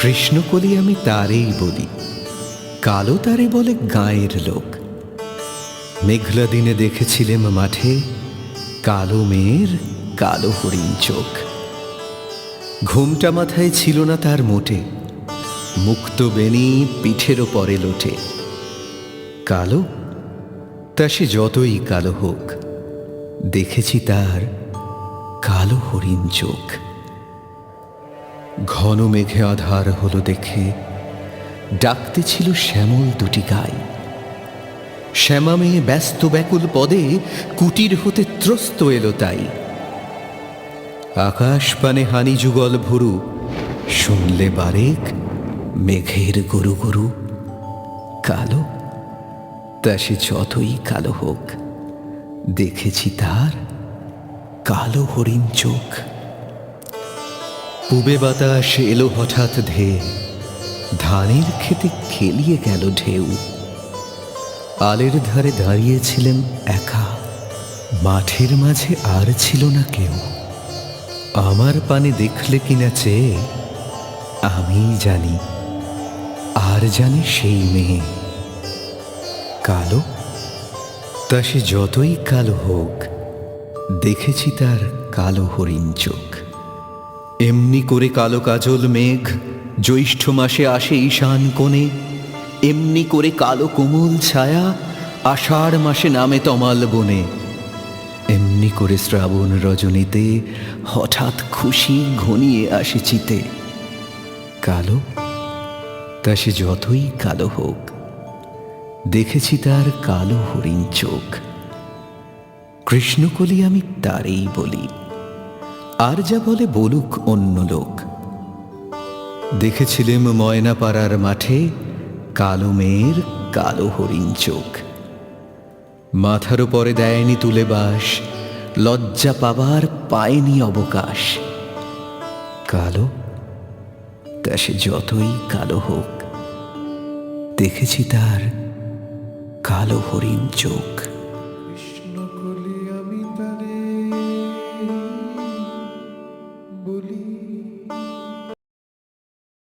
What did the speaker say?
কৃষ্ণকলি আমি তারেই বলি, কালো তারে বলে গাঁয়ের লোক। মেঘলা দিনে দেখেছিলেম মাঠে কালো মেয়ের কালো হরিণ চোখ। ঘুমটা মাথায় ছিল না তার মোটে, মুক্ত বেনি পিঠের ওপরে লোটে। কালো তা সে যতই কালো হোক, দেখেছি তার কালো হরিণ চোখ। ঘন মেঘে আধার হলো দেখে ডাকতে ছিল শ্যামল দুটি গাই। শ্যামা মেয়ে ব্যস্ত ব্যাকুল পদে কুটির হতে ত্রস্ত এলো তাই। আকাশ পানে হানি যুগল ভুরু, শুনলে বারেক মেঘের গরু গরু। কালো তা সে যতই কালো হোক, দেখেছি তার কালো হরিণ চোখ। পূবে বাতাস এলো হঠাৎ ধেয়ে, ধানের খেতে খেলিয়ে গেল ঢেউ। আলের ধারে দাঁড়িয়েছিলেন একা, মাঠের মাঝে আর ছিল না কেউ। আমার পানে দেখলে কিনা চেয়ে আমি জানি, আর জানে সেই মেয়ে। কালো তা সে যতই কালো হোক, দেখেছি তার কালো হরিণ চোখ। এমনি করে কালো কাজল মেঘ জ্যৈষ্ঠ মাসে আসে ঈশান কোণে, এমনি করে কালো কোমল ছায়া আষাঢ় মাসে নামে তমাল বনে। এমনি করে শ্রাবণ রজনীতে হঠাৎ খুশি ঘনিয়ে আসে চিতে। কালো তা সে যতই কালো হোক, দেখেছি তার কালো হরিণ চোখ। কৃষ্ণকলি আমি তারেই বলি, আর যা বলে বলুক অন্য লোক। দেখেছিলেম ময়নাপাড়ার মাঠে কালো মেয়ের কালো হরিণ চোখ। মাথার উপরে দেয়নি তুলে বাস, লজ্জা পাবার পায়নি অবকাশ। কালো তা সে যতই কালো হোক, দেখেছি তার কালো হরিণ চোখ।